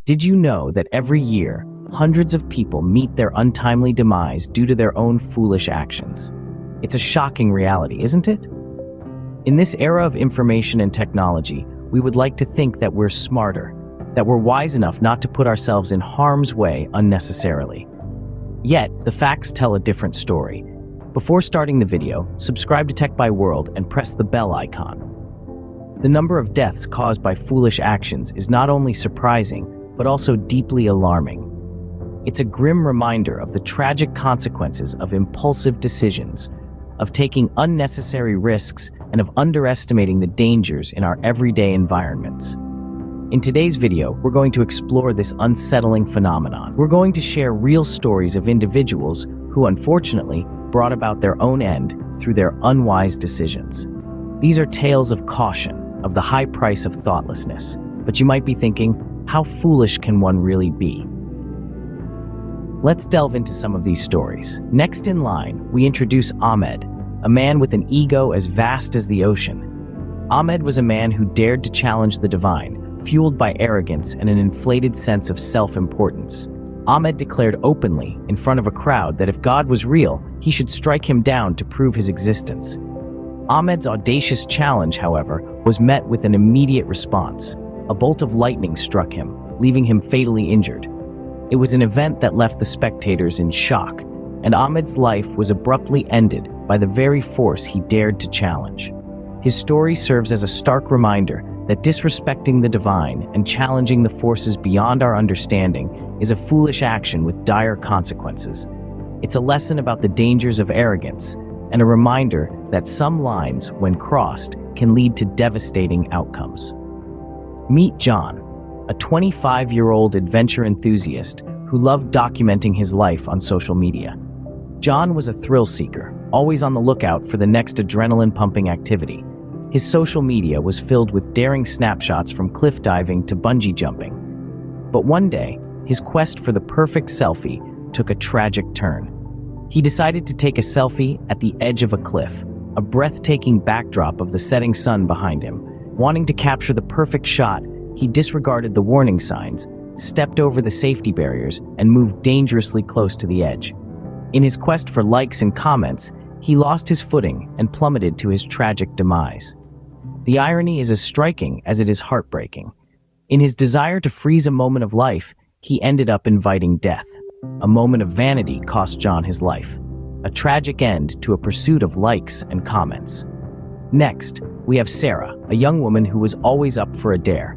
Did you know that every year, hundreds of people meet their untimely demise due to their own foolish actions? It's a shocking reality, isn't it? In this era of information and technology, we would like to think that we're smarter, that we're wise enough not to put ourselves in harm's way unnecessarily. Yet, the facts tell a different story. Before starting the video, subscribe to Techbye World and press the bell icon. The number of deaths caused by foolish actions is not only surprising, but also deeply alarming. It's a grim reminder of the tragic consequences of impulsive decisions, of taking unnecessary risks, and of underestimating the dangers in our everyday environments. In today's video, we're going to explore this unsettling phenomenon. We're going to share real stories of individuals who, unfortunately, brought about their own end through their unwise decisions. These are tales of caution, of the high price of thoughtlessness. But you might be thinking, how foolish can one really be? Let's delve into some of these stories. Next in line, we introduce Ahmed, a man with an ego as vast as the ocean. Ahmed was a man who dared to challenge the divine, fueled by arrogance and an inflated sense of self-importance. Ahmed declared openly, in front of a crowd, that if God was real, he should strike him down to prove his existence. Ahmed's audacious challenge, however, was met with an immediate response. A bolt of lightning struck him, leaving him fatally injured. It was an event that left the spectators in shock, and Ahmed's life was abruptly ended by the very force he dared to challenge. His story serves as a stark reminder that disrespecting the divine and challenging the forces beyond our understanding is a foolish action with dire consequences. It's a lesson about the dangers of arrogance and a reminder that some lines, when crossed, can lead to devastating outcomes. Meet John, a 25-year-old adventure enthusiast who loved documenting his life on social media. John was a thrill seeker, always on the lookout for the next adrenaline-pumping activity. His social media was filled with daring snapshots from cliff diving to bungee jumping. But one day, his quest for the perfect selfie took a tragic turn. He decided to take a selfie at the edge of a cliff, a breathtaking backdrop of the setting sun behind him. Wanting to capture the perfect shot, he disregarded the warning signs, stepped over the safety barriers, and moved dangerously close to the edge. In his quest for likes and comments, he lost his footing and plummeted to his tragic demise. The irony is as striking as it is heartbreaking. In his desire to freeze a moment of life, he ended up inviting death. A moment of vanity cost John his life. A tragic end to a pursuit of likes and comments. Next, we have Sarah, a young woman who was always up for a dare.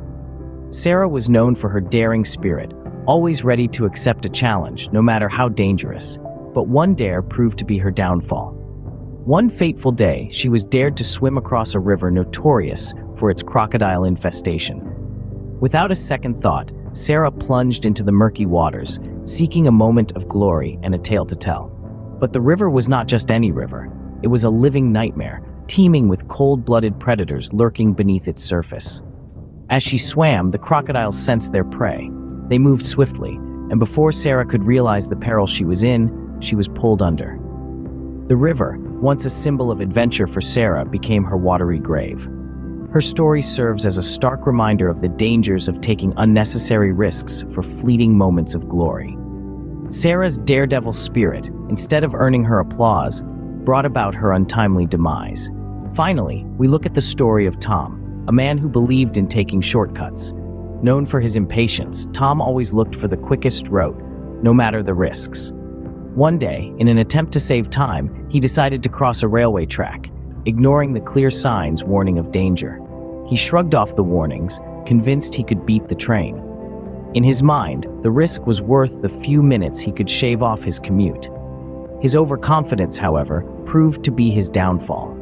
Sarah was known for her daring spirit, always ready to accept a challenge, no matter how dangerous. But one dare proved to be her downfall. One fateful day, she was dared to swim across a river notorious for its crocodile infestation. Without a second thought, Sarah plunged into the murky waters, seeking a moment of glory and a tale to tell. But the river was not just any river. It was a living nightmare, teeming with cold-blooded predators lurking beneath its surface. As she swam, the crocodiles sensed their prey. They moved swiftly, and before Sarah could realize the peril she was in, she was pulled under. The river, once a symbol of adventure for Sarah, became her watery grave. Her story serves as a stark reminder of the dangers of taking unnecessary risks for fleeting moments of glory. Sarah's daredevil spirit, instead of earning her applause, brought about her untimely demise. Finally, we look at the story of Tom, a man who believed in taking shortcuts. Known for his impatience, Tom always looked for the quickest route, no matter the risks. One day, in an attempt to save time, he decided to cross a railway track, ignoring the clear signs warning of danger. He shrugged off the warnings, convinced he could beat the train. In his mind, the risk was worth the few minutes he could shave off his commute. His overconfidence, however, proved to be his downfall.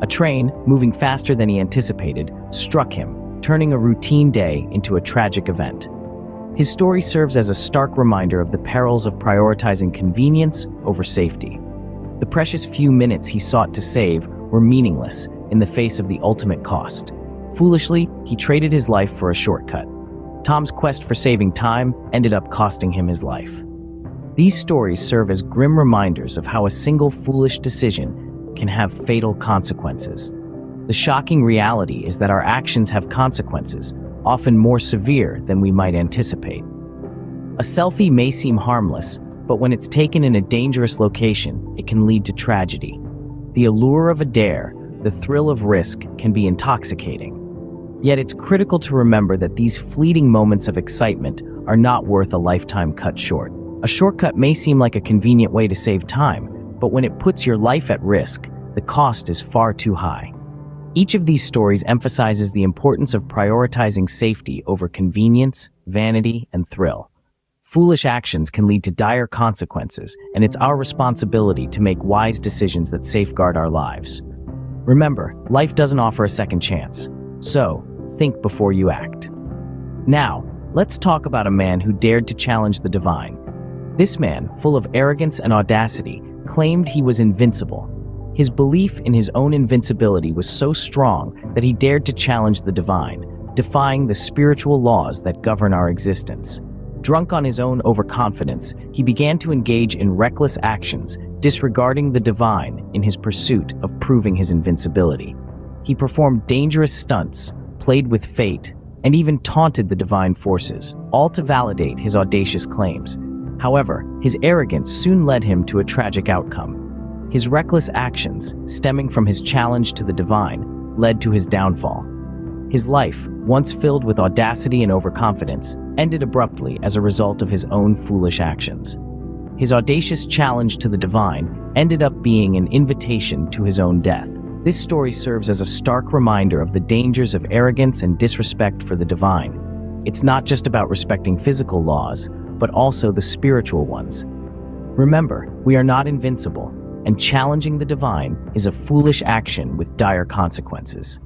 A train, moving faster than he anticipated, struck him, turning a routine day into a tragic event. His story serves as a stark reminder of the perils of prioritizing convenience over safety. The precious few minutes he sought to save were meaningless in the face of the ultimate cost. Foolishly, he traded his life for a shortcut. Tom's quest for saving time ended up costing him his life. These stories serve as grim reminders of how a single foolish decision can have fatal consequences. The shocking reality is that our actions have consequences, often more severe than we might anticipate. A selfie may seem harmless, but when it's taken in a dangerous location, it can lead to tragedy. The allure of a dare, the thrill of risk, can be intoxicating. Yet it's critical to remember that these fleeting moments of excitement are not worth a lifetime cut short. A shortcut may seem like a convenient way to save time, but when it puts your life at risk, the cost is far too high. Each of these stories emphasizes the importance of prioritizing safety over convenience, vanity, and thrill. Foolish actions can lead to dire consequences, and it's our responsibility to make wise decisions that safeguard our lives. Remember, life doesn't offer a second chance, so think before you act. Now, let's talk about a man who dared to challenge the divine. This man, full of arrogance and audacity, claimed he was invincible. His belief in his own invincibility was so strong that he dared to challenge the divine, defying the spiritual laws that govern our existence. Drunk on his own overconfidence, he began to engage in reckless actions, disregarding the divine in his pursuit of proving his invincibility. He performed dangerous stunts, played with fate, and even taunted the divine forces, all to validate his audacious claims. However, his arrogance soon led him to a tragic outcome. His reckless actions, stemming from his challenge to the divine, led to his downfall. His life, once filled with audacity and overconfidence, ended abruptly as a result of his own foolish actions. His audacious challenge to the divine ended up being an invitation to his own death. This story serves as a stark reminder of the dangers of arrogance and disrespect for the divine. It's not just about respecting physical laws, but also the spiritual ones. Remember, we are not invincible, and challenging the divine is a foolish action with dire consequences.